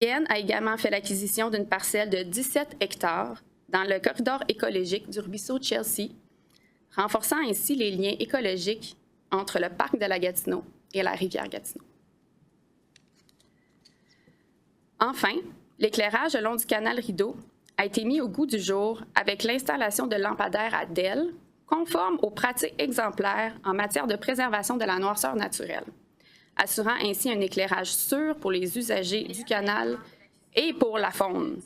CN a également fait l'acquisition d'une parcelle de 17 hectares dans le corridor écologique du ruisseau Chelsea, renforçant ainsi les liens écologiques entre le parc de la Gatineau et la rivière Gatineau. Enfin, l'éclairage le long du canal Rideau a été mis au goût du jour avec l'installation de lampadaires à DEL, conformes aux pratiques exemplaires en matière de préservation de la noirceur naturelle, assurant ainsi un éclairage sûr pour les usagers du canal et pour la faune.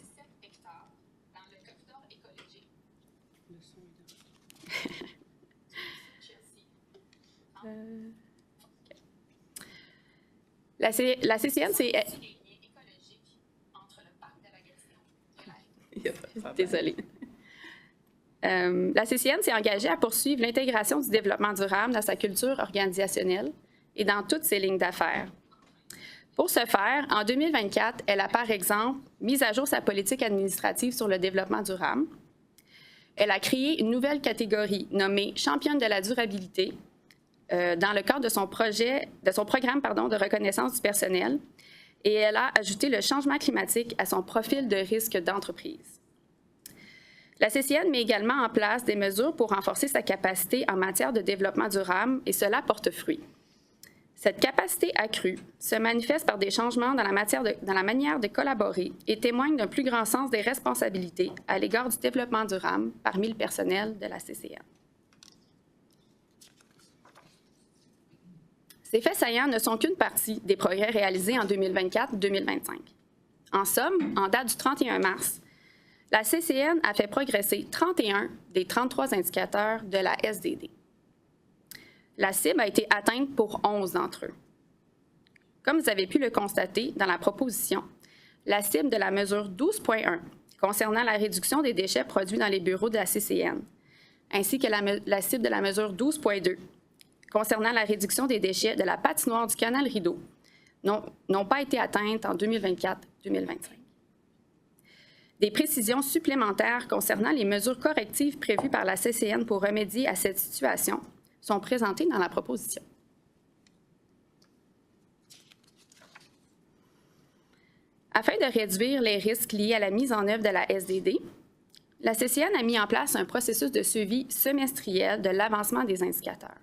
La CCN, c'est... Désolée. La CCN s'est engagée à poursuivre l'intégration du développement durable dans sa culture organisationnelle et dans toutes ses lignes d'affaires. Pour ce faire, en 2024, elle a par exemple mis à jour sa politique administrative sur le développement durable. Elle a créé une nouvelle catégorie nommée Championne de la durabilité dans le cadre de son programme de reconnaissance du personnel, et elle a ajouté le changement climatique à son profil de risque d'entreprise. La CCN met également en place des mesures pour renforcer sa capacité en matière de développement durable, et cela porte fruit. Cette capacité accrue se manifeste par des changements dans la manière de collaborer et témoigne d'un plus grand sens des responsabilités à l'égard du développement durable parmi le personnel de la CCN. Ces faits saillants ne sont qu'une partie des progrès réalisés en 2024-2025. En somme, en date du 31 mars, la CCN a fait progresser 31 des 33 indicateurs de la SDD. La cible a été atteinte pour 11 d'entre eux. Comme vous avez pu le constater dans la proposition, la cible de la mesure 12.1 concernant la réduction des déchets produits dans les bureaux de la CCN, ainsi que la cible de la mesure 12.2 concernant la réduction des déchets de la patinoire du canal Rideau, n'ont pas été atteintes en 2024-2025. Des précisions supplémentaires concernant les mesures correctives prévues par la CCN pour remédier à cette situation sont présentées dans la proposition. Afin de réduire les risques liés à la mise en œuvre de la SDD, la CCN a mis en place un processus de suivi semestriel de l'avancement des indicateurs.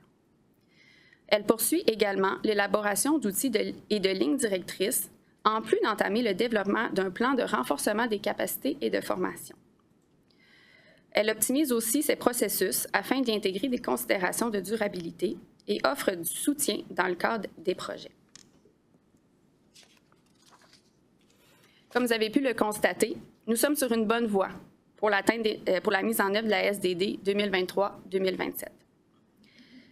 Elle poursuit également l'élaboration d'outils et de lignes directrices, en plus d'entamer le développement d'un plan de renforcement des capacités et de formation. Elle optimise aussi ses processus afin d'y intégrer des considérations de durabilité et offre du soutien dans le cadre des projets. Comme vous avez pu le constater, nous sommes sur une bonne voie pour la mise en œuvre de la SDD 2023-2027.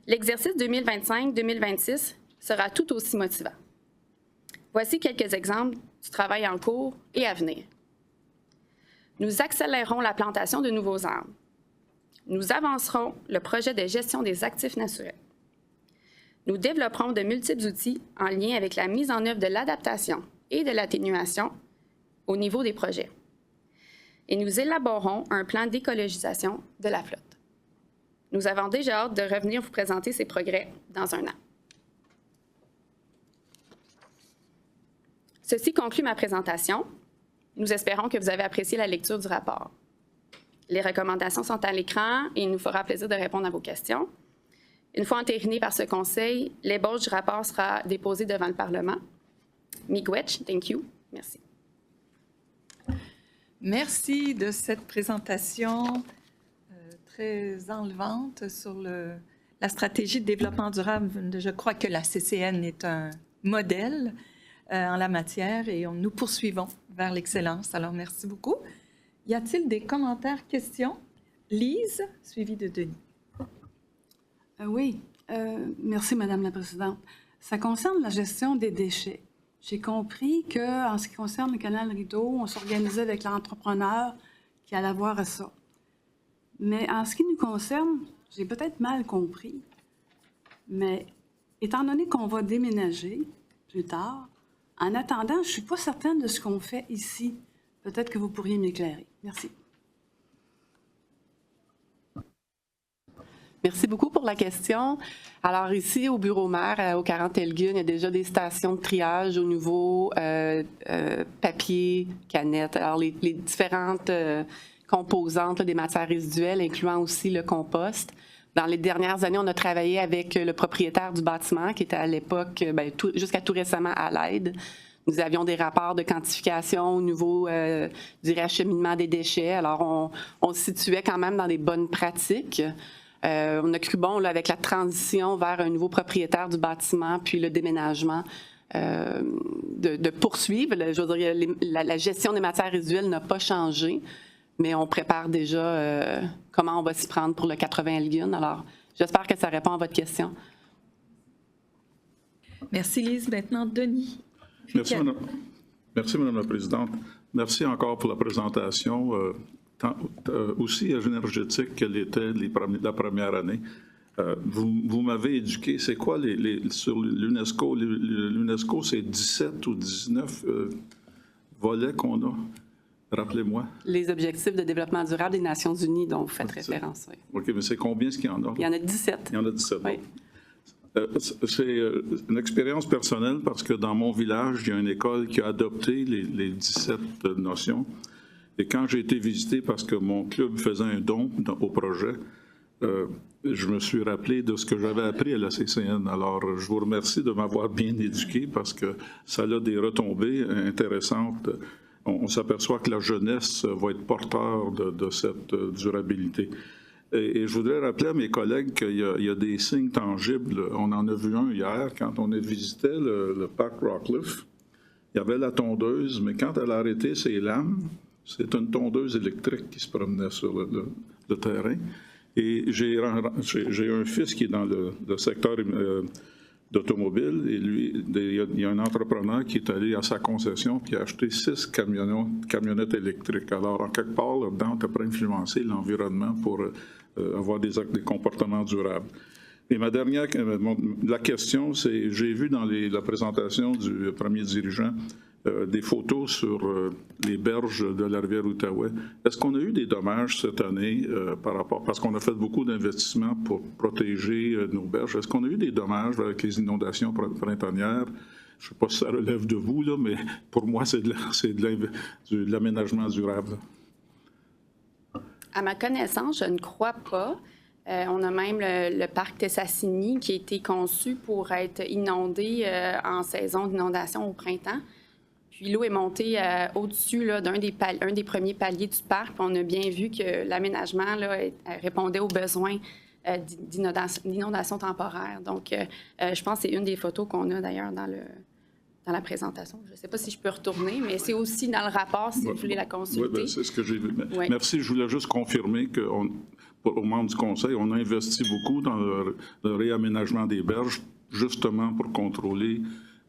L'exercice 2025-2026 sera tout aussi motivant. Voici quelques exemples du travail en cours et à venir. Nous accélérerons la plantation de nouveaux arbres. Nous avancerons le projet de gestion des actifs naturels. Nous développerons de multiples outils en lien avec la mise en œuvre de l'adaptation et de l'atténuation au niveau des projets. Et nous élaborerons un plan d'écologisation de la flotte. Nous avons déjà hâte de revenir vous présenter ces progrès dans un an. Ceci conclut ma présentation. Nous espérons que vous avez apprécié la lecture du rapport. Les recommandations sont à l'écran et il nous fera plaisir de répondre à vos questions. Une fois entériné par ce conseil, l'ébauche du rapport sera déposée devant le Parlement. Miigwech, thank you. Merci. Merci de cette présentation très enlevante sur la stratégie de développement durable. Je crois que la CCN est un modèle en la matière et nous poursuivons vers l'excellence. Alors, merci beaucoup. Y a-t-il des commentaires, questions? Lise, suivie de Denis. Oui, merci, Madame la Présidente. Ça concerne la gestion des déchets. J'ai compris qu'en ce qui concerne le canal Rideau, on s'organisait avec l'entrepreneur qui allait voir ça. Mais en ce qui nous concerne, j'ai peut-être mal compris, mais étant donné qu'on va déménager plus tard, en attendant, je ne suis pas certaine de ce qu'on fait ici. Peut-être que vous pourriez m'éclairer. Merci. Merci beaucoup pour la question. Alors ici, au bureau maire, au 40 Elgin, il y a déjà des stations de triage au niveau papier, canettes. Alors les différentes composantes là, des matières résiduelles, incluant aussi le compost. Dans les dernières années, on a travaillé avec le propriétaire du bâtiment, qui était à l'époque, jusqu'à tout récemment, à l'aide. Nous avions des rapports de quantification au niveau du réacheminement des déchets. Alors, on se situait quand même dans des bonnes pratiques. On a cru bon, là, avec la transition vers un nouveau propriétaire du bâtiment, puis le déménagement, de poursuivre. Je veux dire, la gestion des matières résiduelles n'a pas changé, mais on prépare déjà comment on va s'y prendre pour le 80 Elgin. Alors, j'espère que ça répond à votre question. Merci, Lise. Maintenant, Denis. Merci, Madame la Présidente. Merci encore pour la présentation, aussi énergétique qu'elle était la première année. Vous m'avez éduqué. C'est quoi sur l'UNESCO? L'UNESCO, c'est 17 ou 19 volets qu'on a. Rappelez-moi. Les objectifs de développement durable des Nations unies dont vous faites référence. Oui. OK, mais c'est combien ce qu'il y en a? Il y en a 17. Il y en a 17. Oui. C'est une expérience personnelle parce que dans mon village, il y a une école qui a adopté les 17 notions. Et quand j'ai été visité parce que mon club faisait un don au projet, je me suis rappelé de ce que j'avais appris à la CCN. Alors, je vous remercie de m'avoir bien éduqué parce que ça a des retombées intéressantes. On s'aperçoit que la jeunesse va être porteur de cette durabilité. Et je voudrais rappeler à mes collègues qu'il y a des signes tangibles. On en a vu un hier quand on visitait le parc Rockcliffe. Il y avait la tondeuse, mais quand elle a arrêté ses lames, c'est une tondeuse électrique qui se promenait sur le terrain. Et j'ai un fils qui est dans le secteur d'automobile, et lui, il y a un entrepreneur qui est allé à sa concession et a acheté 6 camionnettes électriques. Alors, en quelque part, là-dedans, tu as influencé l'environnement pour avoir des comportements durables. Et la question, c'est, j'ai vu dans la présentation du premier dirigeant des photos sur les berges de la rivière Outaouais. Est-ce qu'on a eu des dommages cette année parce qu'on a fait beaucoup d'investissements pour protéger nos berges? Est-ce qu'on a eu des dommages avec les inondations printanières? Je ne sais pas si ça relève de vous, là, mais pour moi, c'est de l'aménagement durable. À ma connaissance, je ne crois pas. On a même le parc Tessassini qui a été conçu pour être inondé en saison d'inondation au printemps. Puis l'eau est montée au-dessus d'un des premiers paliers du parc. Puis on a bien vu que l'aménagement répondait aux besoins d'inondation temporaire. Donc, je pense que c'est une des photos qu'on a d'ailleurs dans la présentation. Je ne sais pas si je peux retourner, mais c'est aussi dans le rapport si vous voulez la consulter. Oui, c'est ce que j'ai vu. Oui. Merci. Je voulais juste confirmer qu'aux membres du Conseil, on a investi beaucoup dans le réaménagement des berges, justement pour contrôler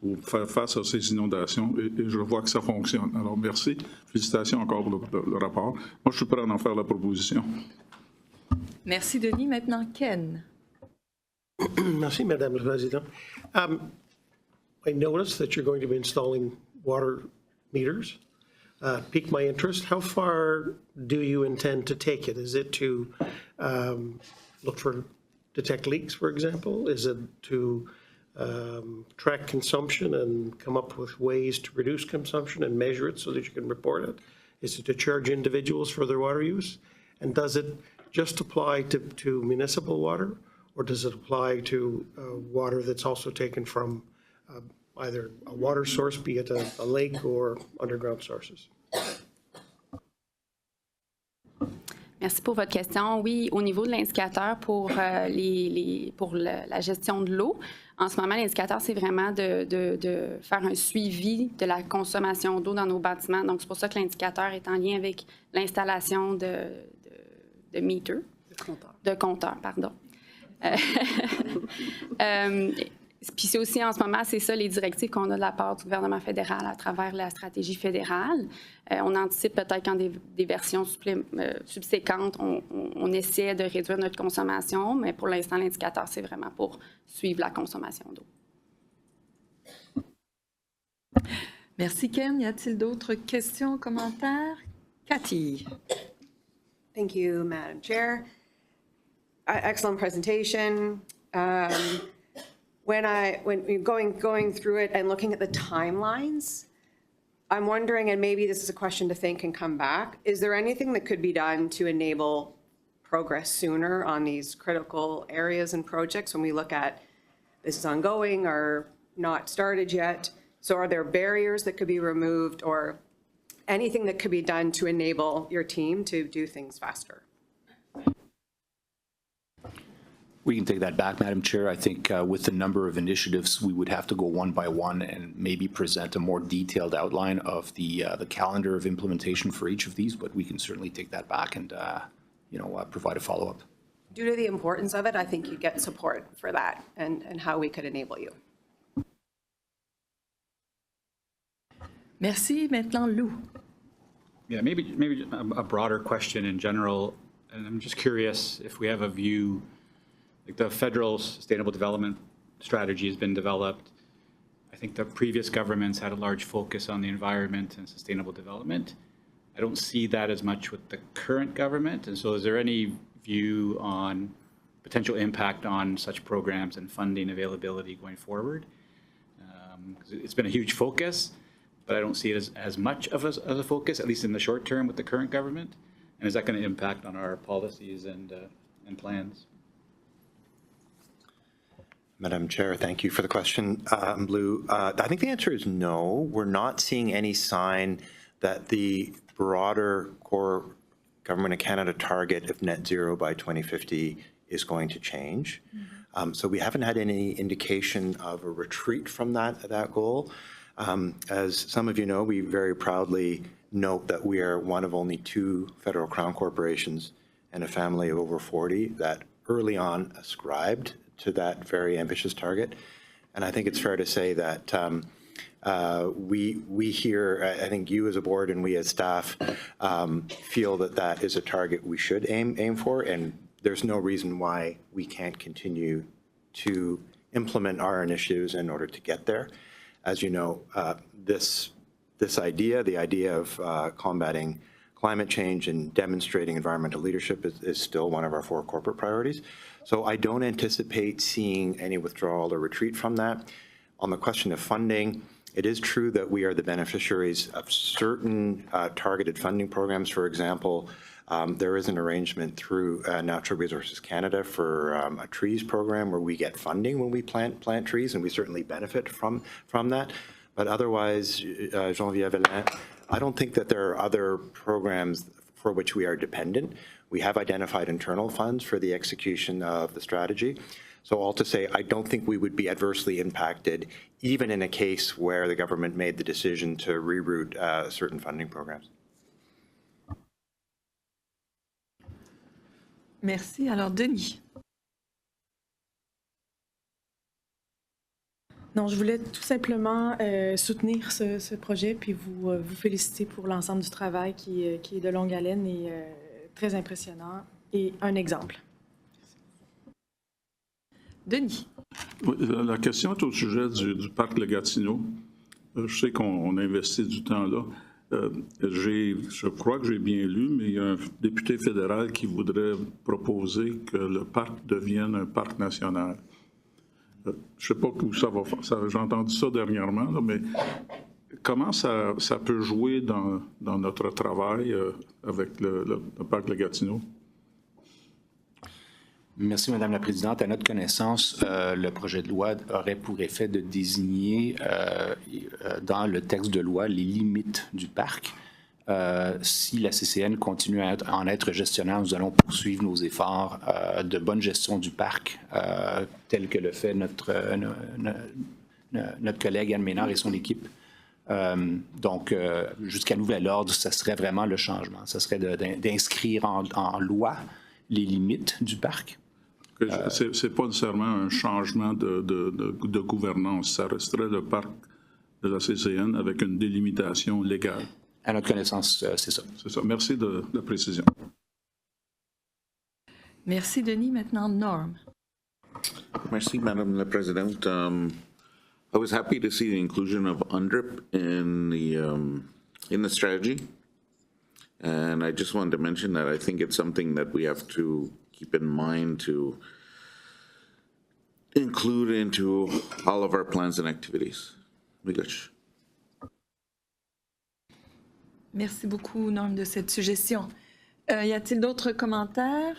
ou faire face à ces inondations, et je vois que ça fonctionne. Alors, merci. Félicitations encore pour le rapport. Moi, je suis prêt à en faire la proposition. Merci, Denis. Maintenant, Ken. Merci, Madame la Présidente. I noticed that you're going to be installing water meters. Piqued my interest. How far do you intend to take it? Is it to detect leaks, for example? Is it to track consumption and come up with ways to reduce consumption and measure it so that you can report it? Is it to charge individuals for their water use? And does it just apply to municipal water, or does it apply to water that's also taken from either a water source, be it a lake or underground sources? Merci pour votre question. Oui, au niveau de l'indicateur pour la gestion de l'eau, en ce moment, l'indicateur, c'est vraiment de faire un suivi de la consommation d'eau dans nos bâtiments. Donc, c'est pour ça que l'indicateur est en lien avec l'installation de meters. De compteurs, pardon. Puis c'est aussi, en ce moment, c'est ça, les directives qu'on a de la part du gouvernement fédéral à travers la stratégie fédérale. On anticipe peut-être qu'en des versions subséquentes, on essaie de réduire notre consommation, mais pour l'instant, l'indicateur, c'est vraiment pour suivre la consommation d'eau. Merci, Ken. Y a-t-il d'autres questions, commentaires? Cathy. Thank you, Madam Chair. excellent presentation. When you're going through it and looking at the timelines, I'm wondering, and maybe this is a question to think and come back, is there anything that could be done to enable progress sooner on these critical areas and projects when we look at this is ongoing or not started yet? So are there barriers that could be removed or anything that could be done to enable your team to do things faster? We can take that back, Madam Chair. I think with the number of initiatives, we would have to go one by one and maybe present a more detailed outline of the calendar of implementation for each of these, but we can certainly take that back and provide a follow-up. Due to the importance of it, I think you get support for that and how we could enable you. Merci. Maintenant, Lou. Yeah, maybe a broader question in general, and I'm just curious if we have a view. Like the federal sustainable development strategy has been developed. I think the previous governments had a large focus on the environment and sustainable development. I don't see that as much with the current government. And so is there any view on potential impact on such programs and funding availability going forward? It's been a huge focus, but I don't see it as much of a focus, at least in the short term with the current government. And is that going to impact on our policies and plans? Madam Chair, thank you for the question. Blue, I think the answer is no. We're not seeing any sign that the broader core Government of Canada target of net zero by 2050 is going to change. So we haven't had any indication of a retreat from that goal. As some of you know, we very proudly note that we are one of only 2 federal crown corporations and a family of over 40 that early on ascribed to that very ambitious target. And I think it's fair to say that we here, I think you as a board and we as staff feel that that is a target we should aim for, and there's no reason why we can't continue to implement our initiatives in order to get there. As you know, the idea of combating climate change and demonstrating environmental leadership is still one of our 4 corporate priorities. So I don't anticipate seeing any withdrawal or retreat from that. On the question of funding, it is true that we are the beneficiaries of certain targeted funding programs. For example, there is an arrangement through Natural Resources Canada for a trees program where we get funding when we plant trees, and we certainly benefit from that. But otherwise, Geneviève Alain, I don't think that there are other programs for which we are dependent. We have identified internal funds for the execution of the strategy. So all to say, I don't think we would be adversely impacted, even in a case where the government made the decision to reroute certain funding programs. Merci. Alors, Denis. Non, je voulais tout simplement soutenir ce projet puis vous féliciter pour l'ensemble du travail qui est de longue haleine et très impressionnant et un exemple. Denis. Oui, la question est au sujet du parc Le Gatineau. Je sais qu'on investit du temps là. Je crois que j'ai bien lu, mais il y a un député fédéral qui voudrait proposer que le parc devienne un parc national. Je ne sais pas où ça va faire. J'ai entendu ça dernièrement, là, mais comment ça peut jouer dans notre travail avec le parc Le Gatineau? Merci, Madame la Présidente. À notre connaissance, le projet de loi aurait pour effet de désigner dans le texte de loi les limites du parc. Si la CCN continue à en être gestionnaire, nous allons poursuivre nos efforts de bonne gestion du parc, tel que le fait notre collègue Anne Ménard et son équipe. Donc, jusqu'à nouvel ordre, ce serait vraiment le changement. Ce serait d'inscrire en loi les limites du parc. Ce n'est pas nécessairement un changement de gouvernance. Ça resterait le parc de la CCN avec une délimitation légale. À notre connaissance, c'est ça. C'est ça. Merci de la précision. Merci, Denis. Maintenant, Norm. Merci, Madame la Présidente. I was happy to see the inclusion of UNDRIP in the strategy. And I just wanted to mention that I think it's something that we have to keep in mind to include into all of our plans and activities. Miigwech. Merci beaucoup, Norm, de cette suggestion. Y a-t-il d'autres commentaires?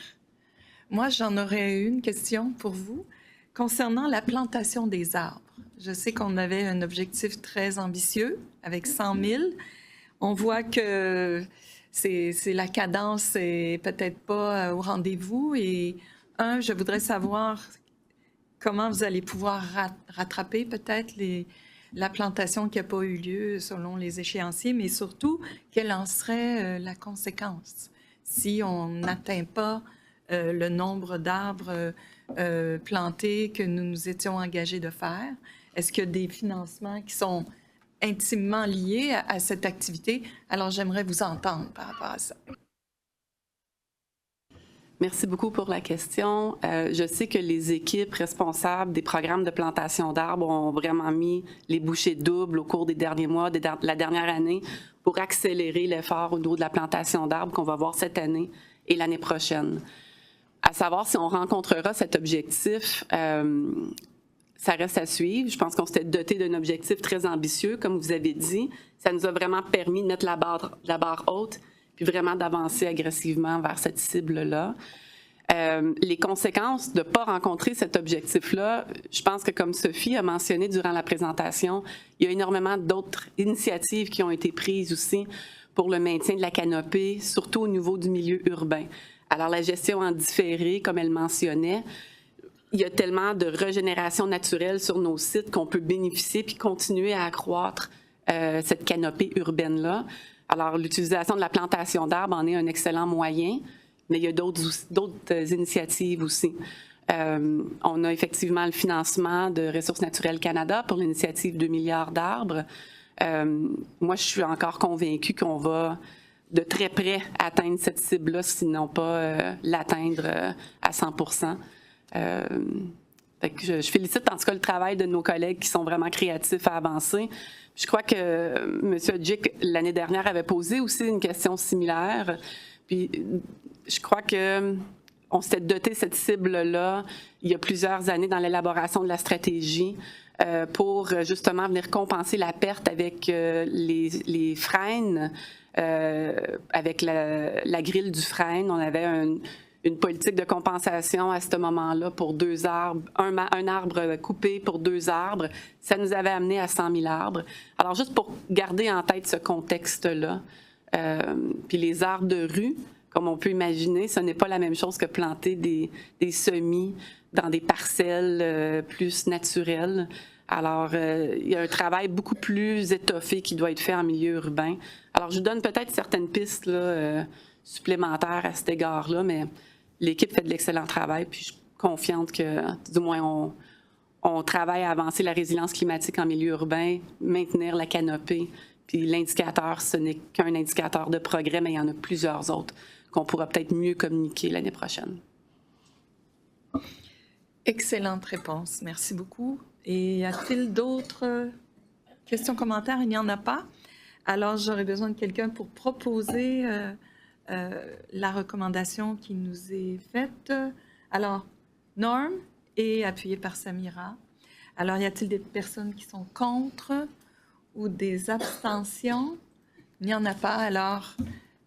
Moi, j'en aurais une question pour vous concernant la plantation des arbres. Je sais qu'on avait un objectif très ambitieux avec 100 000. On voit que la cadence n'est peut-être pas au rendez-vous. Et je voudrais savoir comment vous allez pouvoir rattraper peut-être la plantation qui n'a pas eu lieu selon les échéanciers, mais surtout, quelle en serait la conséquence si on n'atteint pas le nombre d'arbres plantés que nous nous étions engagés de faire? Est-ce qu'il y a des financements qui sont intimement liés à cette activité? Alors, j'aimerais vous entendre par rapport à ça. Merci beaucoup pour la question. Je sais que les équipes responsables des programmes de plantation d'arbres ont vraiment mis les bouchées doubles au cours des derniers mois, de la dernière année, pour accélérer l'effort au niveau de la plantation d'arbres qu'on va voir cette année et l'année prochaine. À savoir si on rencontrera cet objectif, ça reste à suivre. Je pense qu'on s'était doté d'un objectif très ambitieux, comme vous avez dit. Ça nous a vraiment permis de mettre la barre haute puis vraiment d'avancer agressivement vers cette cible-là. Les conséquences de ne pas rencontrer cet objectif-là, je pense que comme Sophie a mentionné durant la présentation, il y a énormément d'autres initiatives qui ont été prises aussi pour le maintien de la canopée, surtout au niveau du milieu urbain. Alors la gestion en différé, comme elle mentionnait, il y a tellement de régénération naturelle sur nos sites qu'on peut bénéficier puis continuer à accroître cette canopée urbaine-là. Alors, l'utilisation de la plantation d'arbres en est un excellent moyen, mais il y a d'autres initiatives aussi. On a effectivement le financement de Ressources naturelles Canada pour l'initiative 2 milliards d'arbres. Moi, je suis encore convaincue qu'on va de très près atteindre cette cible-là, sinon pas l'atteindre à 100 %. Je félicite en tout cas le travail de nos collègues qui sont vraiment créatifs à avancer. Je crois que M. Djic, l'année dernière, avait posé aussi une question similaire. Puis je crois qu'on s'était doté cette cible-là il y a plusieurs années dans l'élaboration de la stratégie pour justement venir compenser la perte avec les frênes, avec la grille du frêne. On avait une politique de compensation à ce moment-là pour 2 arbres, un arbre coupé pour 2 arbres. Ça nous avait amené à 100 000 arbres. Alors, juste pour garder en tête ce contexte-là, puis les arbres de rue, comme on peut imaginer, ce n'est pas la même chose que planter des semis dans des parcelles plus naturelles. Alors, il y a un travail beaucoup plus étoffé qui doit être fait en milieu urbain. Alors, je vous donne peut-être certaines pistes là, supplémentaires à cet égard-là, mais l'équipe fait de l'excellent travail, puis je suis confiante que, du moins, on travaille à avancer la résilience climatique en milieu urbain, maintenir la canopée, puis l'indicateur, ce n'est qu'un indicateur de progrès, mais il y en a plusieurs autres qu'on pourra peut-être mieux communiquer l'année prochaine. Excellente réponse. Merci beaucoup. Et y a-t-il d'autres questions, commentaires? Il n'y en a pas. Alors, j'aurais besoin de quelqu'un pour proposer la recommandation qui nous est faite. Alors, Norm et appuyé par Samira. Alors, y a-t-il des personnes qui sont contre ou des abstentions? Il n'y en a pas. Alors,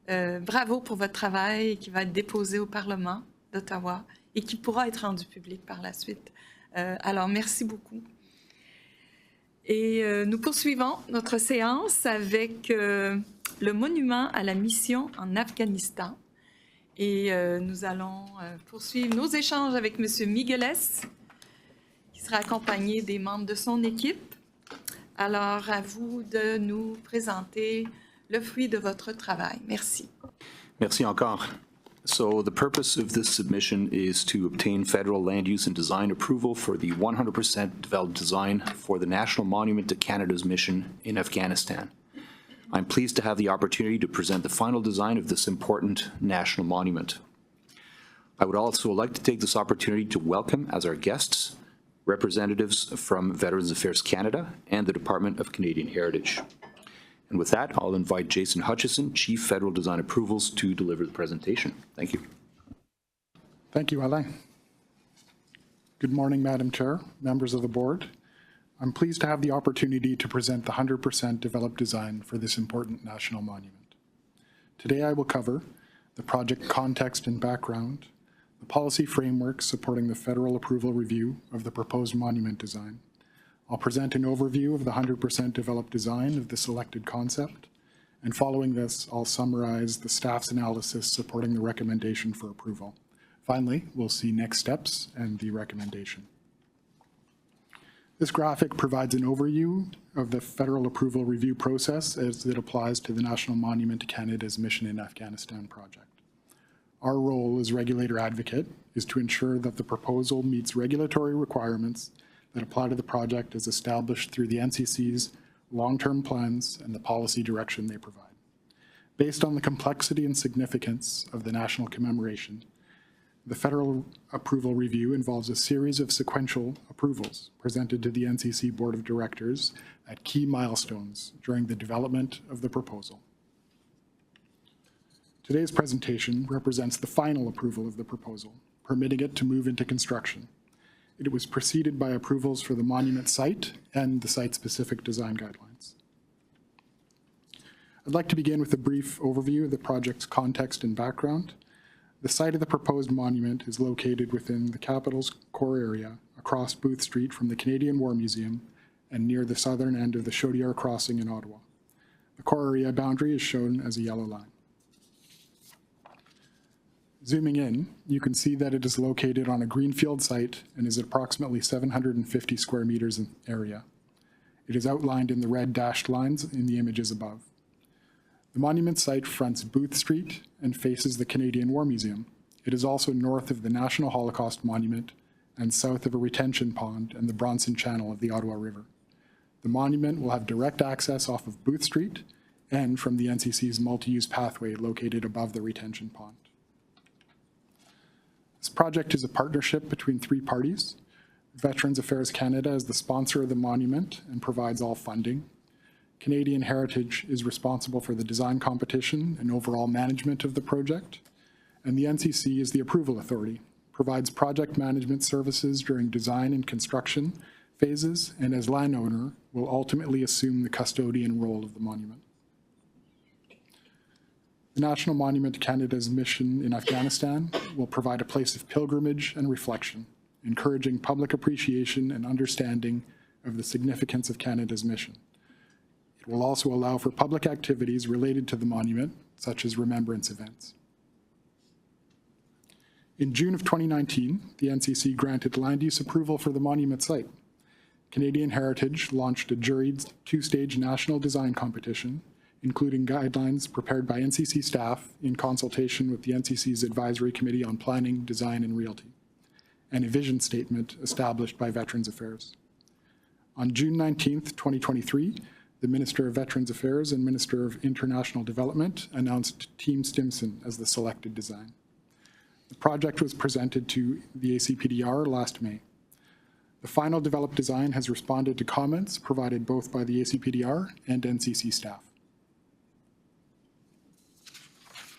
bravo pour votre travail qui va être déposé au Parlement d'Ottawa et qui pourra être rendu public par la suite. Alors, merci beaucoup. Et nous poursuivons notre séance avec le monument à la mission en Afghanistan. Et nous allons poursuivre nos échanges avec M. Migueles, qui sera accompagné des membres de son équipe. Alors, à vous de nous présenter le fruit de votre travail. Merci. Merci encore. So the purpose of this submission is to obtain federal land use and design approval for the 100% developed design for the National Monument to Canada's mission in Afghanistan. I'm pleased to have the opportunity to present the final design of this important national monument. I would also like to take this opportunity to welcome as our guests representatives from Veterans Affairs Canada and the Department of Canadian Heritage. And with that, I'll invite Jason Hutchison, Chief Federal Design Approvals, to deliver the presentation. Thank you. Thank you, Alain. Good morning, Madam Chair, members of the board. I'm pleased to have the opportunity to present the 100% developed design for this important national monument. Today I will cover the project context and background, the policy framework supporting the federal approval review of the proposed monument design. I'll present an overview of the 100% developed design of the selected concept, and following this, I'll summarize the staff's analysis supporting the recommendation for approval. Finally, we'll see next steps and the recommendation. This graphic provides an overview of the federal approval review process as it applies to the National Monument to Canada's Mission in Afghanistan project. Our role as regulator advocate is to ensure that the proposal meets regulatory requirements that apply to the project as established through the NCC's long-term plans and the policy direction they provide. Based on the complexity and significance of the national commemoration, the federal approval review involves a series of sequential approvals presented to the NCC Board of Directors at key milestones during the development of the proposal. Today's presentation represents the final approval of the proposal, permitting it to move into construction. It was preceded by approvals for the monument site and the site-specific design guidelines. I'd like to begin with a brief overview of the project's context and background. The site of the proposed monument is located within the capital's core area, across Booth Street from the Canadian War Museum and near the southern end of the Chaudière Crossing in Ottawa. The core area boundary is shown as a yellow line. Zooming in, you can see that it is located on a greenfield site and is approximately 750 square meters in area. It is outlined in the red dashed lines in the images above. The monument site fronts Booth Street and faces the Canadian War Museum. It is also north of the National Holocaust Monument and south of a retention pond and the Bronson Channel of the Ottawa River. The monument will have direct access off of Booth Street and from the NCC's multi-use pathway located above the retention pond. This project is a partnership between three parties. Veterans Affairs Canada is the sponsor of the monument and provides all funding. Canadian Heritage is responsible for the design competition and overall management of the project. And the NCC is the approval authority, provides project management services during design and construction phases, and as landowner will ultimately assume the custodian role of the monument. The National Monument to Canada's Mission in Afghanistan will provide a place of pilgrimage and reflection, encouraging public appreciation and understanding of the significance of Canada's mission. It will also allow for public activities related to the monument, such as remembrance events. In June of 2019, the NCC granted land use approval for the monument site. Canadian Heritage launched a juried two-stage national design competition, including guidelines prepared by NCC staff in consultation with the NCC's Advisory Committee on Planning, Design, and Realty, and a vision statement established by Veterans Affairs. On June 19th, 2023, the Minister of Veterans Affairs and Minister of International Development announced Team Stimson as the selected design. The project was presented to the ACPDR last May. The final developed design has responded to comments provided both by the ACPDR and NCC staff.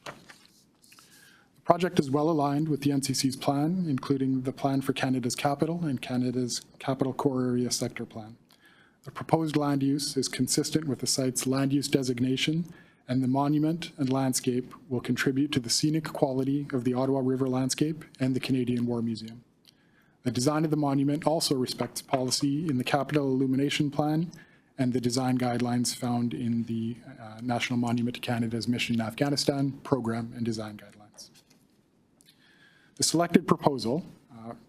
The project is well aligned with the NCC's plan, including the Plan for Canada's Capital and Canada's Capital Core Area Sector Plan. The proposed land use is consistent with the site's land use designation, and the monument and landscape will contribute to the scenic quality of the Ottawa River landscape and the Canadian War Museum. The design of the monument also respects policy in the Capital Illumination Plan and the design guidelines found in the National Monument to Canada's Mission in Afghanistan program and design guidelines. The selected proposal,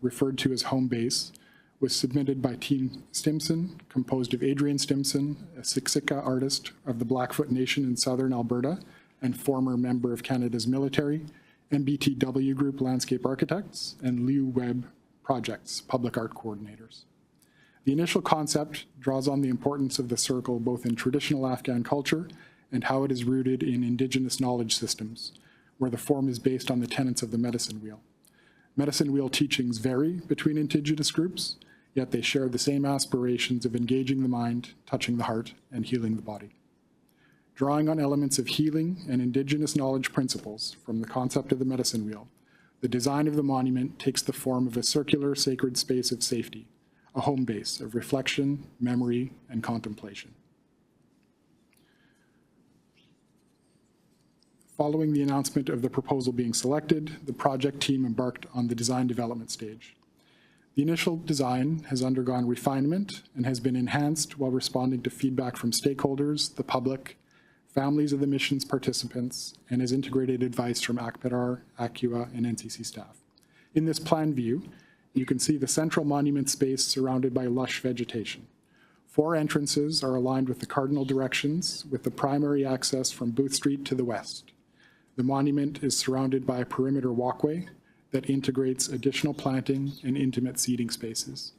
referred to as Home Base, was submitted by Team Stimson, composed of Adrian Stimson, a Siksika artist of the Blackfoot Nation in southern Alberta and former member of Canada's military, MBTW Group Landscape Architects, and Liu Webb Projects, public art coordinators. The initial concept draws on the importance of the circle both in traditional Afghan culture and how it is rooted in Indigenous knowledge systems, where the form is based on the tenets of the medicine wheel. Medicine wheel teachings vary between Indigenous groups, yet they share the same aspirations of engaging the mind, touching the heart, and healing the body. Drawing on elements of healing and Indigenous knowledge principles from the concept of the medicine wheel, The design of the monument takes the form of a circular sacred space of safety, a home base of reflection, memory, and contemplation. Following the announcement of the proposal being selected, the project team embarked on the design development stage. The initial design has undergone refinement and has been enhanced while responding to feedback from stakeholders, the public, families of the mission's participants, and has integrated advice from ACPIDAR, ACUA, and NCC staff. In this plan view, you can see the central monument space surrounded by lush vegetation. 4 entrances are aligned with the cardinal directions, with the primary access from Booth Street to the west. The monument is surrounded by a perimeter walkway that integrates additional planting and intimate seating spaces.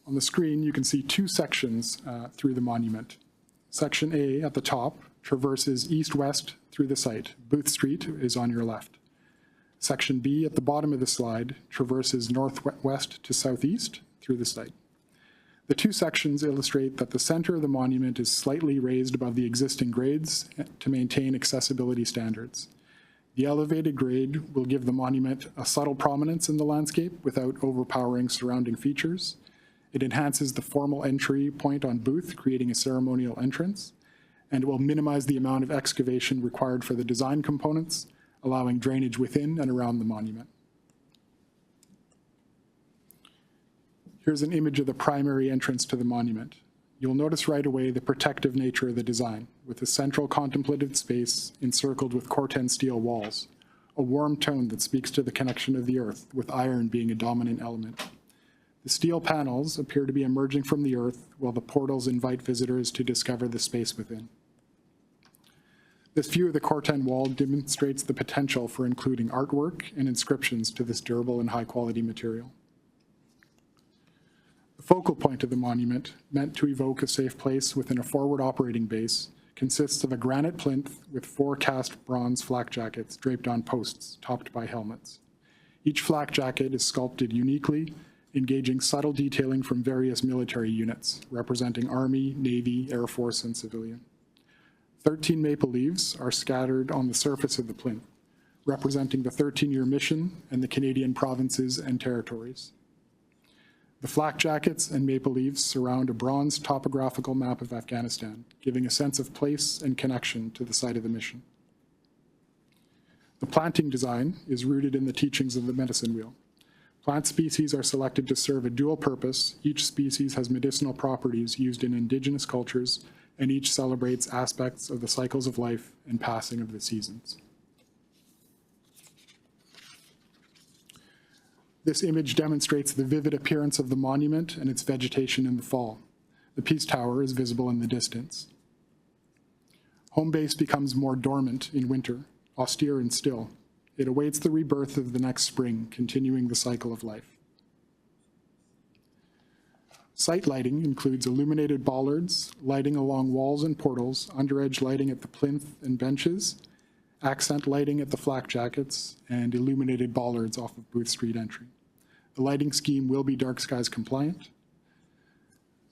On the screen, you can see 2 sections through the monument. Section A at the top traverses east-west through the site. Booth Street is on your left. Section B at the bottom of the slide traverses northwest to southeast through the site. The 2 sections illustrate that the center of the monument is slightly raised above the existing grades to maintain accessibility standards. The elevated grade will give the monument a subtle prominence in the landscape without overpowering surrounding features. It enhances the formal entry point on Booth, creating a ceremonial entrance, and it will minimize the amount of excavation required for the design components, allowing drainage within and around the monument. Here's an image of the primary entrance to the monument. You'll notice right away the protective nature of the design, with a central contemplative space encircled with Corten steel walls, a warm tone that speaks to the connection of the earth, with iron being a dominant element. The steel panels appear to be emerging from the earth, while the portals invite visitors to discover the space within. This view of the Corten wall demonstrates the potential for including artwork and inscriptions to this durable and high-quality material. The focal point of the monument, meant to evoke a safe place within a forward operating base, consists of a granite plinth with 4 cast bronze flak jackets draped on posts, topped by helmets. Each flak jacket is sculpted uniquely, engaging subtle detailing from various military units, representing Army, Navy, Air Force, and civilian. 13 maple leaves are scattered on the surface of the plinth, representing the 13-year mission and the Canadian provinces and territories. The flak jackets and maple leaves surround a bronze topographical map of Afghanistan, giving a sense of place and connection to the site of the mission. The planting design is rooted in the teachings of the medicine wheel. Plant species are selected to serve a dual purpose. Each species has medicinal properties used in indigenous cultures, and each celebrates aspects of the cycles of life and passing of the seasons. This image demonstrates the vivid appearance of the monument and its vegetation in the fall. The Peace Tower is visible in the distance. Home base becomes more dormant in winter, austere and still. It awaits the rebirth of the next spring, continuing the cycle of life. Site lighting includes illuminated bollards, lighting along walls and portals, underedge lighting at the plinth and benches, accent lighting at the flak jackets, and illuminated bollards off of Booth Street entry. The lighting scheme will be dark skies compliant.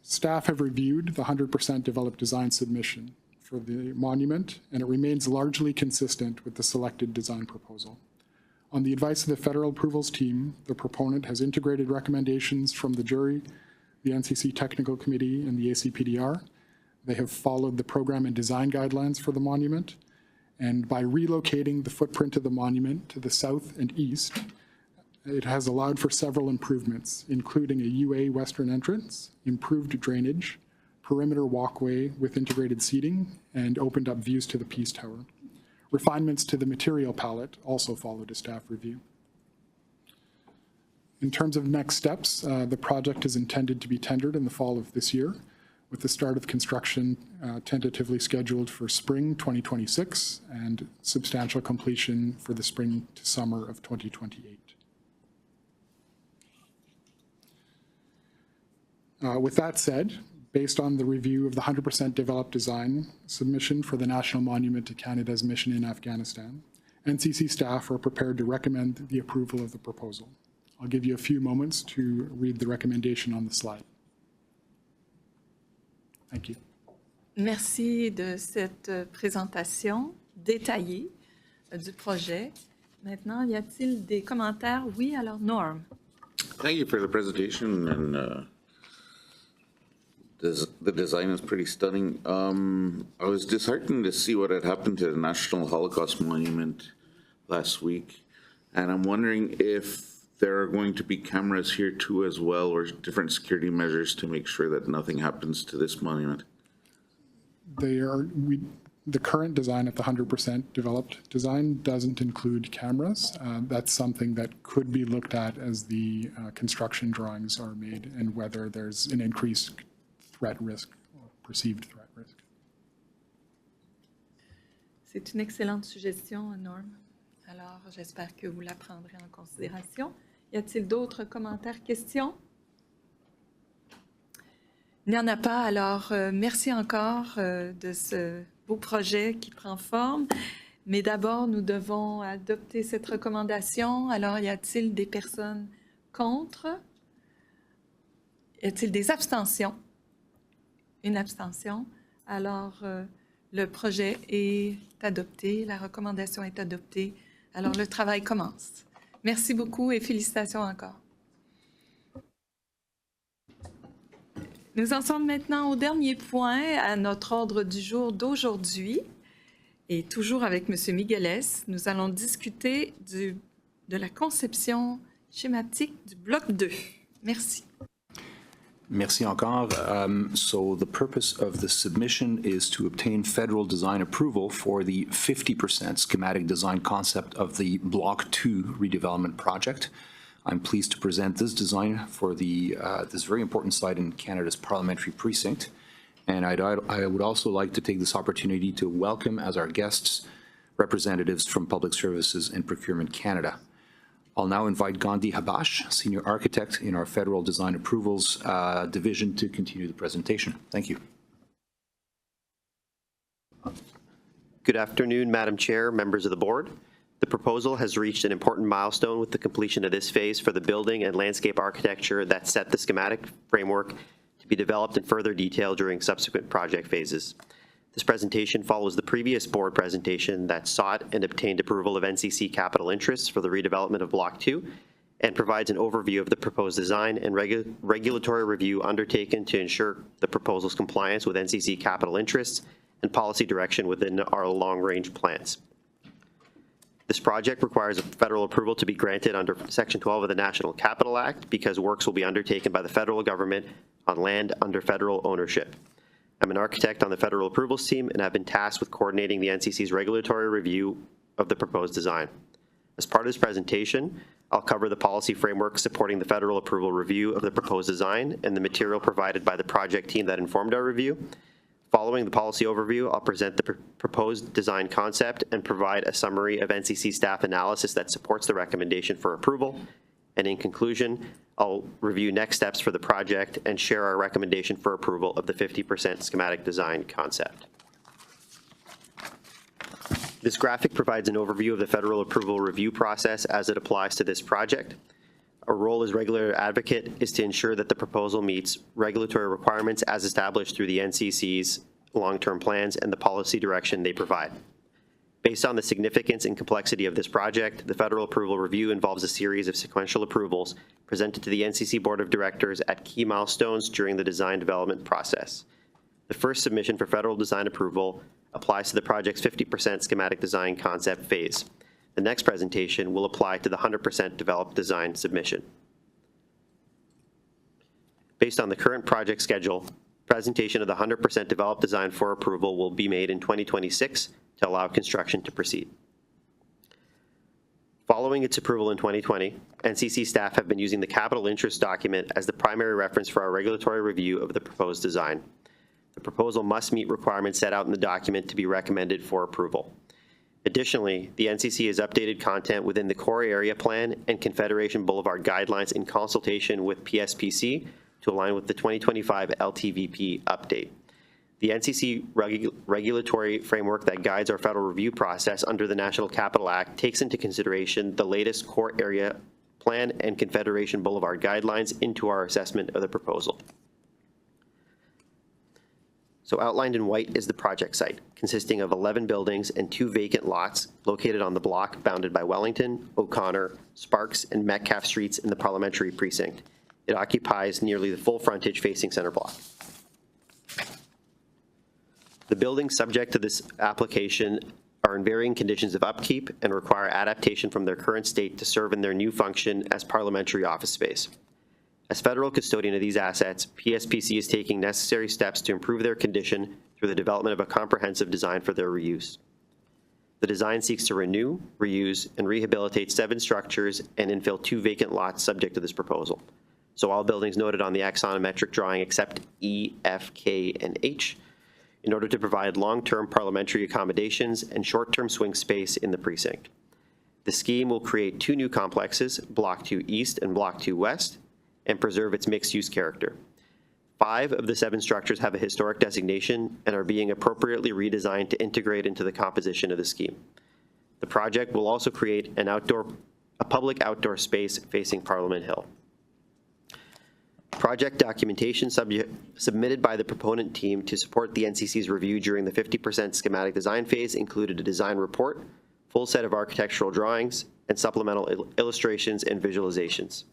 Staff have reviewed the 100% developed design submission for the monument, and it remains largely consistent with the selected design proposal. On the advice of the federal approvals team, the proponent has integrated recommendations from the jury, the NCC Technical Committee, and the ACPDR. They have followed the program and design guidelines for the monument, and by relocating the footprint of the monument to the south and east, it has allowed for several improvements, including a UA western entrance, improved drainage, perimeter walkway with integrated seating, and opened up views to the Peace Tower. Refinements to the material palette also followed a staff review. In terms of next steps, the project is intended to be tendered in the fall of this year, with the start of construction tentatively scheduled for spring 2026 and substantial completion for the spring to summer of 2028. With that said, based on the review of the 100% developed design submission for the National Monument to Canada's mission in Afghanistan, NCC staff are prepared to recommend the approval of the proposal. I'll give you a few moments to read the recommendation on the slide. Thank you. Merci de cette présentation. détaillée du projet. Maintenant, y a-t-il des commentaires? Oui, alors Norm. Thank you for the presentation, and the design is pretty stunning. I was disheartened to see what had happened to the National Holocaust Monument last week, and I'm wondering if there are going to be cameras here too as well, or different security measures to make sure that nothing happens to this monument. The current design of the 100% developed design doesn't include cameras. That's something that could be looked at as the construction drawings are made and whether there's an increased threat risk or perceived threat risk. C'est une excellente suggestion, Norm. Alors, j'espère que vous la prendrez en considération. Y a-t-il d'autres commentaires, questions? Il n'y en a pas, alors merci encore de ce beau projet qui prend forme. Mais d'abord, nous devons adopter cette recommandation. Alors, y a-t-il des personnes contre? Y a-t-il des abstentions? Une abstention. Alors, le projet est adopté, la recommandation est adoptée. Alors, le travail commence. Merci beaucoup et félicitations encore. Nous en sommes maintenant au dernier point à notre ordre du jour d'aujourd'hui. Et toujours avec M. Migueles, nous allons discuter de la conception schématique du bloc 2. Merci. Merci encore. So the purpose of the submission is to obtain federal design approval for the 50% schematic design concept of the Block 2 redevelopment project. I'm pleased to present this design for this very important site in Canada's parliamentary precinct. And I would also like to take this opportunity to welcome as our guests representatives from Public Services and Procurement Canada. I'll now invite Gandhi Habash, Senior Architect in our Federal Design Approvals Division, to continue the presentation. Thank you. Good afternoon, Madam Chair, members of the board. The proposal has reached an important milestone with the completion of this phase for the building and landscape architecture that set the schematic framework to be developed in further detail during subsequent project phases. This presentation follows the previous board presentation that sought and obtained approval of NCC capital interests for the redevelopment of Block 2 and provides an overview of the proposed design and regulatory review undertaken to ensure the proposal's compliance with NCC capital interests and policy direction within our long-range plans. This project requires a federal approval to be granted under Section 12 of the National Capital Act because works will be undertaken by the federal government on land under federal ownership. I'm an architect on the federal approvals team and have been tasked with coordinating the NCC's regulatory review of the proposed design. As part of this presentation, I'll cover the policy framework supporting the federal approval review of the proposed design and the material provided by the project team that informed our review. Following the policy overview, I'll present the proposed design concept and provide a summary of NCC staff analysis that supports the recommendation for approval. And in conclusion, I'll review next steps for the project and share our recommendation for approval of the 50% schematic design concept. This graphic provides an overview of the federal approval review process as it applies to this project. Our role as regulator advocate is to ensure that the proposal meets regulatory requirements as established through the NCC's long-term plans and the policy direction they provide. Based on the significance and complexity of this project, the federal approval review involves a series of sequential approvals presented to the NCC Board of Directors at key milestones during the design development process. The first submission for federal design approval applies to the project's 50% schematic design concept phase. The next presentation will apply to the 100% developed design submission. Based on the current project schedule, presentation of the 100% developed design for approval will be made in 2026 to allow construction to proceed. Following its approval in 2020, NCC staff have been using the capital interest document as the primary reference for our regulatory review of the proposed design. The proposal must meet requirements set out in the document to be recommended for approval. Additionally, the NCC has updated content within the core area plan and Confederation Boulevard guidelines in consultation with PSPC to align with the 2025 LTVP update. The NCC regulatory framework that guides our federal review process under the National Capital Act takes into consideration the latest core area plan and Confederation Boulevard guidelines into our assessment of the proposal. So outlined in white is the project site, consisting of 11 buildings and 2 vacant lots located on the block bounded by Wellington, O'Connor, Sparks, and Metcalfe Streets in the parliamentary precinct. It occupies nearly the full frontage facing center block. The buildings subject to this application are in varying conditions of upkeep and require adaptation from their current state to serve in their new function as parliamentary office space. As federal custodian of these assets, PSPC is taking necessary steps to improve their condition through the development of a comprehensive design for their reuse. The design seeks to renew, reuse, and rehabilitate 7 structures and infill 2 vacant lots subject to this proposal. So all buildings noted on the axonometric drawing except E, F, K, and H, in order to provide long-term parliamentary accommodations and short-term swing space in the precinct. The scheme will create 2 new complexes, Block 2 East and Block 2 West, and preserve its mixed-use character. 5 of the 7 structures have a historic designation and are being appropriately redesigned to integrate into the composition of the scheme. The project will also create a public outdoor space facing Parliament Hill. Project documentation submitted by the proponent team to support the NCC's review during the 50% schematic design phase included a design report, full set of architectural drawings, and supplemental illustrations and visualizations.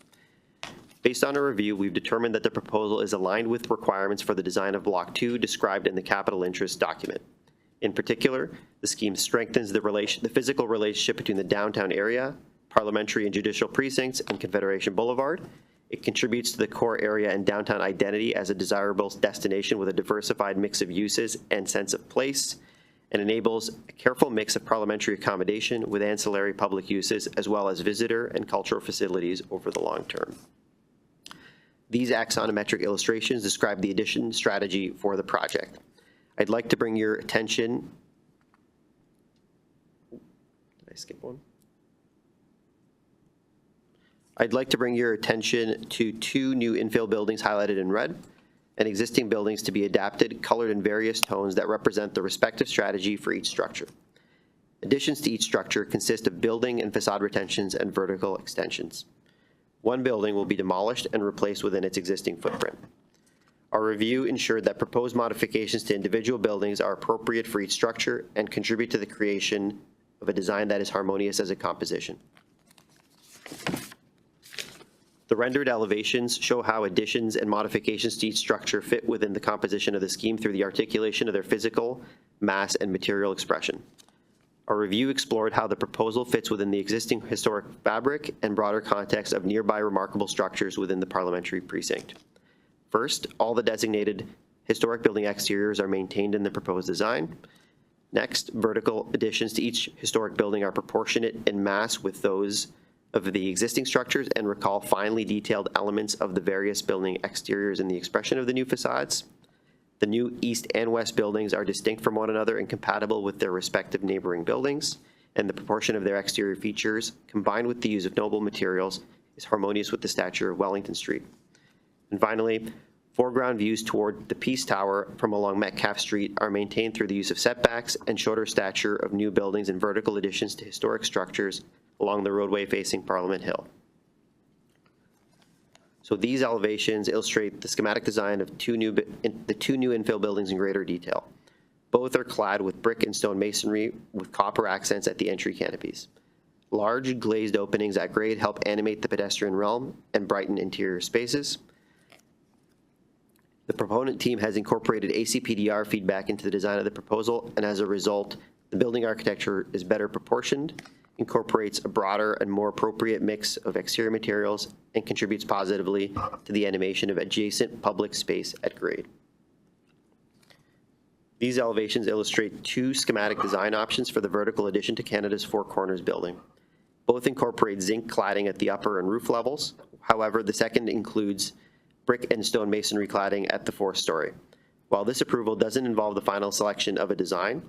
Based on a review, we've determined that the proposal is aligned with requirements for the design of Block 2 described in the capital interest document. In particular, the scheme strengthens the physical relationship between the downtown area, parliamentary and judicial precincts, and Confederation Boulevard. It contributes to the core area and downtown identity as a desirable destination with a diversified mix of uses and sense of place, and enables a careful mix of parliamentary accommodation with ancillary public uses as well as visitor and cultural facilities over the long term. These axonometric illustrations describe the addition strategy for the project. I'd like to bring your attention. Did I skip one? I'd like to bring your attention to 2 new infill buildings highlighted in red, and existing buildings to be adapted, colored in various tones that represent the respective strategy for each structure. Additions to each structure consist of building and facade retentions and vertical extensions. 1 building will be demolished and replaced within its existing footprint. Our review ensured that proposed modifications to individual buildings are appropriate for each structure and contribute to the creation of a design that is harmonious as a composition. The rendered elevations show how additions and modifications to each structure fit within the composition of the scheme through the articulation of their physical, mass, and material expression. Our review explored how the proposal fits within the existing historic fabric and broader context of nearby remarkable structures within the parliamentary precinct. First, all the designated historic building exteriors are maintained in the proposed design. Next, vertical additions to each historic building are proportionate in mass with those of the existing structures and recall finely detailed elements of the various building exteriors in the expression of the new facades. The new east and west buildings are distinct from one another and compatible with their respective neighboring buildings, and the proportion of their exterior features, combined with the use of noble materials, is harmonious with the stature of Wellington Street. And finally, foreground views toward the Peace Tower from along Metcalfe Street are maintained through the use of setbacks and shorter stature of new buildings and vertical additions to historic structures along the roadway facing Parliament Hill. So these elevations illustrate the schematic design of the two new infill buildings in greater detail. Both are clad with brick and stone masonry with copper accents at the entry canopies. Large glazed openings at grade help animate the pedestrian realm and brighten interior spaces. The proponent team has incorporated ACPDR feedback into the design of the proposal, and as a result, the building architecture is better proportioned, incorporates a broader and more appropriate mix of exterior materials, and contributes positively to the animation of adjacent public space at grade. These elevations illustrate 2 schematic design options for the vertical addition to Canada's Four Corners building. Both incorporate zinc cladding at the upper and roof levels. However, the second includes brick and stone masonry cladding at the 4th story. While this approval doesn't involve the final selection of a design,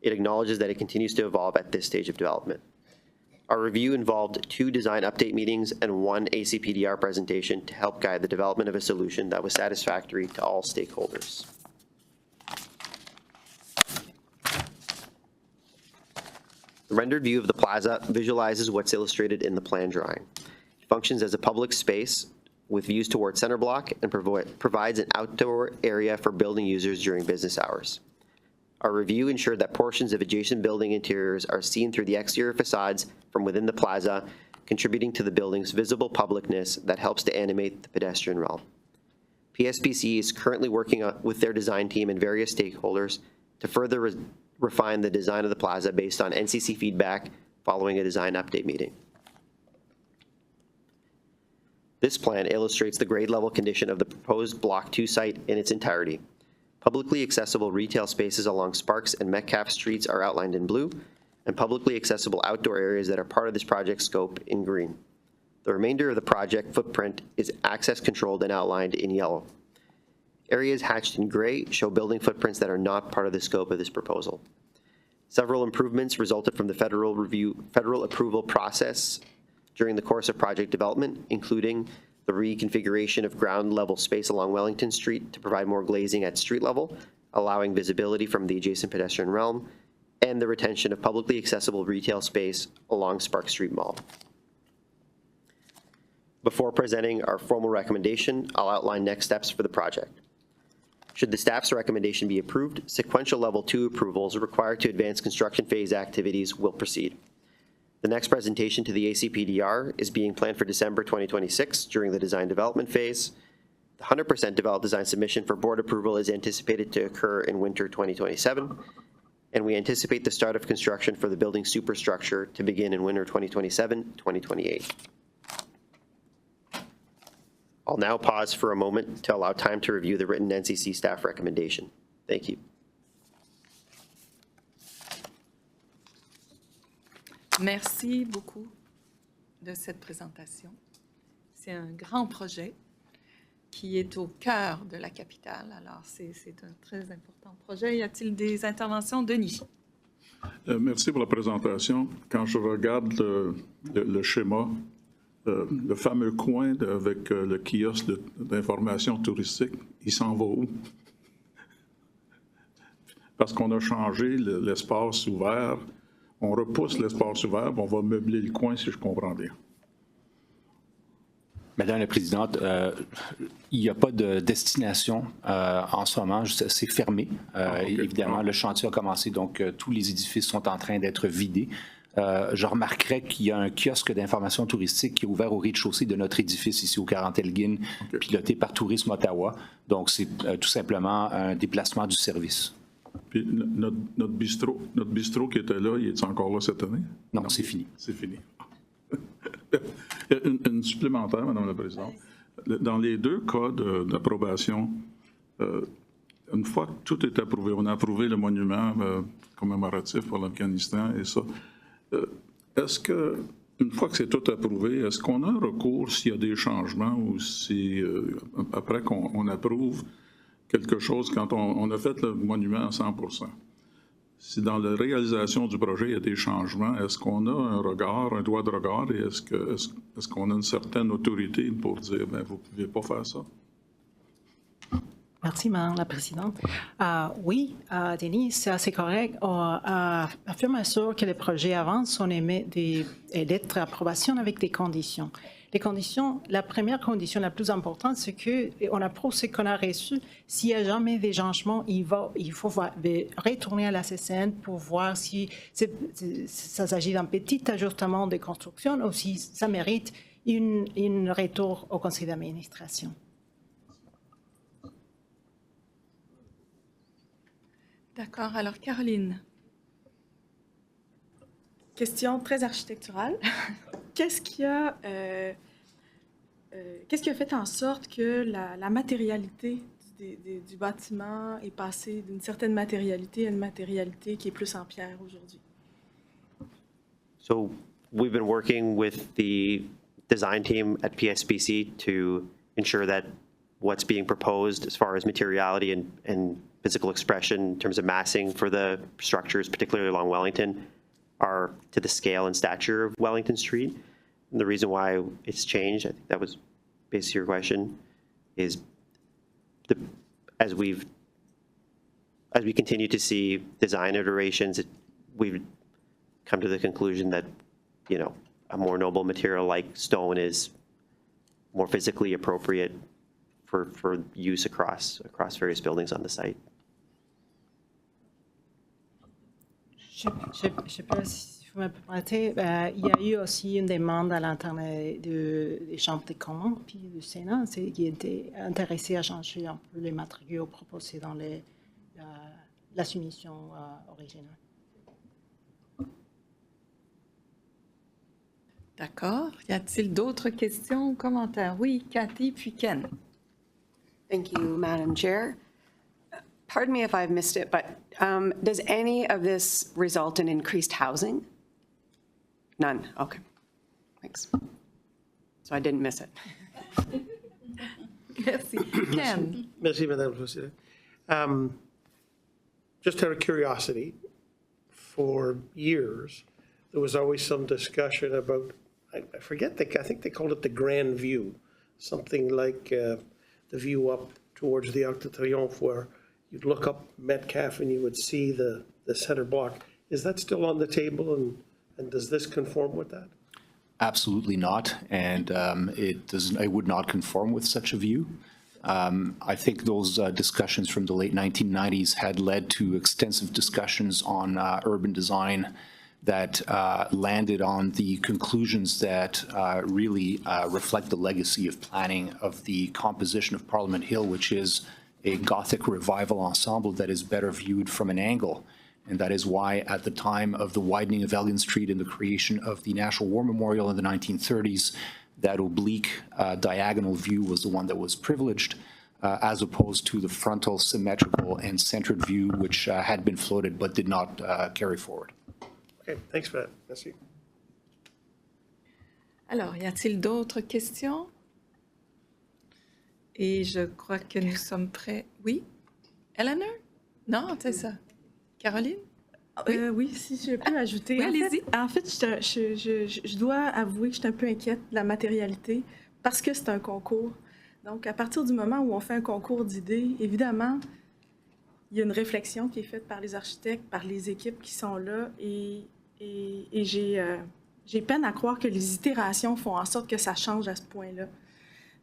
it acknowledges that it continues to evolve at this stage of development. Our review involved 2 design update meetings and 1 ACPDR presentation to help guide the development of a solution that was satisfactory to all stakeholders. The rendered view of the plaza visualizes what's illustrated in the plan drawing. It functions as a public space with views towards Center Block and provides an outdoor area for building users during business hours. Our review ensured that portions of adjacent building interiors are seen through the exterior facades from within the plaza, contributing to the building's visible publicness that helps to animate the pedestrian realm. PSPC is currently working with their design team and various stakeholders to further refine the design of the plaza based on NCC feedback following a design update meeting. This plan illustrates the grade level condition of the proposed Block 2 site in its entirety. Publicly accessible retail spaces along Sparks and Metcalf Streets are outlined in blue, and publicly accessible outdoor areas that are part of this project scope in green. The remainder of the project footprint is access controlled and outlined in yellow. Areas hatched in gray show building footprints that are not part of the scope of this proposal. Several improvements resulted from the federal approval process during the course of project development, including the reconfiguration of ground level space along Wellington Street to provide more glazing at street level, allowing visibility from the adjacent pedestrian realm, and the retention of publicly accessible retail space along Spark Street Mall. Before presenting our formal recommendation, I'll outline next steps for the project. Should the staff's recommendation be approved, sequential level 2 approvals required to advance construction phase activities will proceed. The next presentation to the ACPDR is being planned for December 2026 during the design development phase. The 100% developed design submission for board approval is anticipated to occur in winter 2027, and we anticipate the start of construction for the building superstructure to begin in winter 2027-2028. I'll now pause for a moment to allow time to review the written NCC staff recommendation. Thank you. Merci beaucoup de cette présentation. C'est un grand projet qui est au cœur de la capitale. Alors, c'est un très important projet. Y a-t-il des interventions? Denis. Merci pour la présentation. Quand je regarde le schéma, le fameux coin avec le kiosque d'information touristique, il s'en va où? Parce qu'on a changé l'espace ouvert. On repousse l'espace ouvert, on va meubler le coin, si je comprends bien. Madame la Présidente, il n'y a pas de destination en ce moment, c'est fermé. Okay. Évidemment, le chantier a commencé, donc tous les édifices sont en train d'être vidés. Je remarquerais qu'il y a un kiosque d'information touristique qui est ouvert au rez-de-chaussée de notre édifice ici au 40 Elgin, okay, piloté par Tourisme Ottawa. Donc, c'est tout simplement un déplacement du service. Puis notre bistrot qui était là, il est encore là cette année? Non, c'est fini. C'est fini. Une supplémentaire, Madame la Présidente. Dans les deux cas d'approbation, une fois que tout est approuvé, on a approuvé le monument commémoratif pour l'Afghanistan et ça, est-ce que, une fois que c'est tout approuvé, est-ce qu'on a un recours s'il y a des changements ou si, après qu'on approuve quelque chose, quand on a fait le monument à 100%. Si dans la réalisation du projet, il y a des changements, est-ce qu'on a un regard, un droit de regard, et est-ce qu'on a une certaine autorité pour dire, bien, vous ne pouvez pas faire ça? Merci, Madame la Présidente. Oui, Denis, c'est assez correct. À fur et à mesure que le projet avance, on émet des lettres d'approbation avec des conditions. Les conditions, la première condition la plus importante, c'est qu'on approuve ce qu'on a reçu. S'il n'y a jamais des changements, il faut retourner à la CCN pour voir si ça s'agit d'un petit ajustement de construction ou si ça mérite un retour au conseil d'administration. D'accord. Alors, Caroline. Question très architecturale. Qu'est-ce qui a fait en sorte que la matérialité du bâtiment est passée d'une certaine matérialité à une matérialité qui est plus en pierre aujourd'hui? So we've been working with the design team at PSPC to ensure that what's being proposed as far as materiality and physical expression in terms of massing for the structures, particularly along Wellington, are to the scale and stature of Wellington Street. And the reason why it's changed, I think that was basically your question, is as we continue to see design iterations, we've come to the conclusion that, you know, a more noble material like stone is more physically appropriate for use across various buildings on the site. Je ne sais pas si vous me permettez, il y a eu aussi une demande à l'interne des chambres des communs puis du Sénat qui était intéressé à changer un peu les matricules proposés dans la soumission originale. D'accord. Y a-t-il d'autres questions ou commentaires? Oui, Cathy, puis Ken. Thank you, Madam Chair. Pardon me if I've missed it, but does any of this result in increased housing? None, okay. Thanks. So I didn't miss it. Merci. Ken? Merci, Madame la Présidente. Just out of curiosity, for years, there was always some discussion about, I think they called it the grand view, something like the view up towards the Arc de Triomphe, where you'd look up Metcalfe and you would see the center block. Is that still on the table, and does this conform with that? Absolutely not, and it would not conform with such a view. I think those discussions from the late 1990s had led to extensive discussions on urban design that landed on the conclusions that really reflect the legacy of planning of the composition of Parliament Hill, which is a Gothic revival ensemble that is better viewed from an angle. And that is why, at the time of the widening of Elgin Street and the creation of the National War Memorial in the 1930s, that oblique diagonal view was the one that was privileged, as opposed to the frontal, symmetrical, and centered view, which had been floated but did not carry forward. Okay, thanks for that. Merci. Alors, y a-t-il d'autres questions? Et je crois que nous sommes prêts. Oui? Eleanor? Non, c'est ça. Caroline? Oui, si je peux ajouter. Oui, allez-y. En fait, je dois avouer que je suis un peu inquiète de la matérialité parce que c'est un concours. Donc, à partir du moment où on fait un concours d'idées, évidemment, il y a une réflexion qui est faite par les architectes, par les équipes qui sont là, et j'ai peine à croire que les itérations font en sorte que ça change à ce point-là.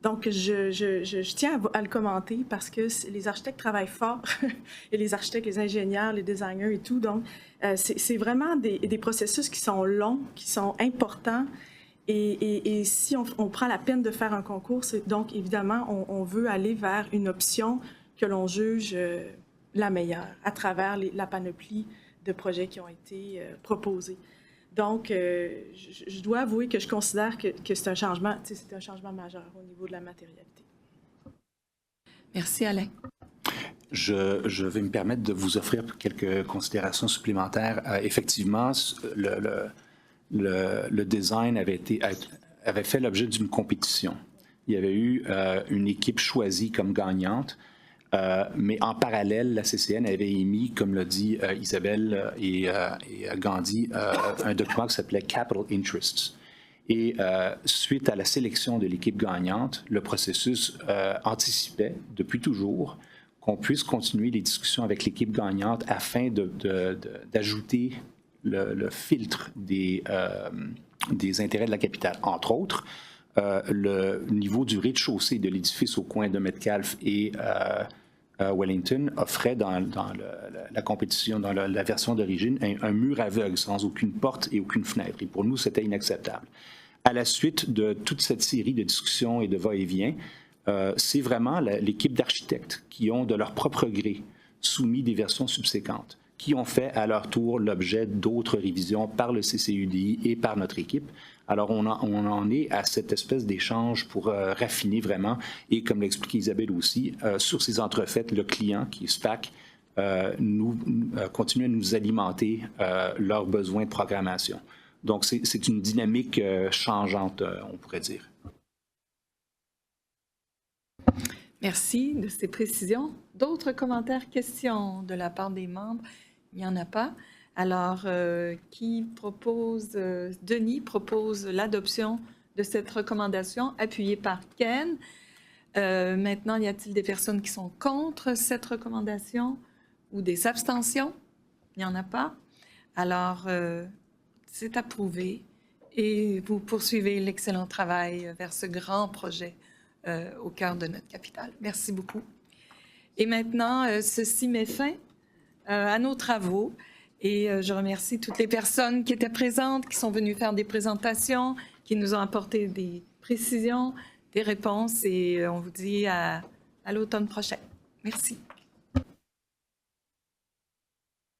Donc, je tiens à le commenter parce que les architectes travaillent fort, et les architectes, les ingénieurs, les designers et tout. Donc, c'est vraiment des processus qui sont longs, qui sont importants. Et si on prend la peine de faire un concours, donc évidemment, on veut aller vers une option que l'on juge la meilleure à travers la panoplie de projets qui ont été proposés. Donc, je dois avouer que je considère que c'est un changement majeur au niveau de la matérialité. Merci, Alain. Je vais me permettre de vous offrir quelques considérations supplémentaires. Effectivement, le design avait fait l'objet d'une compétition. Il y avait eu une équipe choisie comme gagnante, mais en parallèle, la CCN avait émis, comme l'a dit Isabelle et Gandhi, un document qui s'appelait Capital Interests. Et suite à la sélection de l'équipe gagnante, le processus anticipait depuis toujours qu'on puisse continuer les discussions avec l'équipe gagnante afin d'ajouter le filtre des intérêts de la capitale. Entre autres, le niveau du rez-de-chaussée de l'édifice au coin de Metcalfe et Wellington offrait dans la compétition, dans la version d'origine, un mur aveugle sans aucune porte et aucune fenêtre. Et pour nous, c'était inacceptable. À la suite de toute cette série de discussions et de va-et-vient, c'est vraiment l'équipe d'architectes qui ont, de leur propre gré, soumis des versions subséquentes, qui ont fait à leur tour l'objet d'autres révisions par le CCUDI et par notre équipe. Alors, on en est à cette espèce d'échange pour raffiner vraiment, et comme l'expliquait Isabelle aussi, sur ces entrefaites, le client, qui est SPAC, continue à nous alimenter leurs besoins de programmation. Donc, c'est une dynamique changeante, on pourrait dire. Merci de ces précisions. D'autres commentaires, questions de la part des membres? Il n'y en a pas. Alors, qui propose, Denis propose l'adoption de cette recommandation appuyée par Ken. Maintenant, y a-t-il des personnes qui sont contre cette recommandation ou des abstentions? Il n'y en a pas. Alors, c'est approuvé et vous poursuivez l'excellent travail vers ce grand projet au cœur de notre capitale. Merci beaucoup. Et maintenant, ceci met fin à nos travaux et je remercie toutes les personnes qui étaient présentes, qui sont venues faire des présentations, qui nous ont apporté des précisions, des réponses et on vous dit à l'automne prochain. Merci.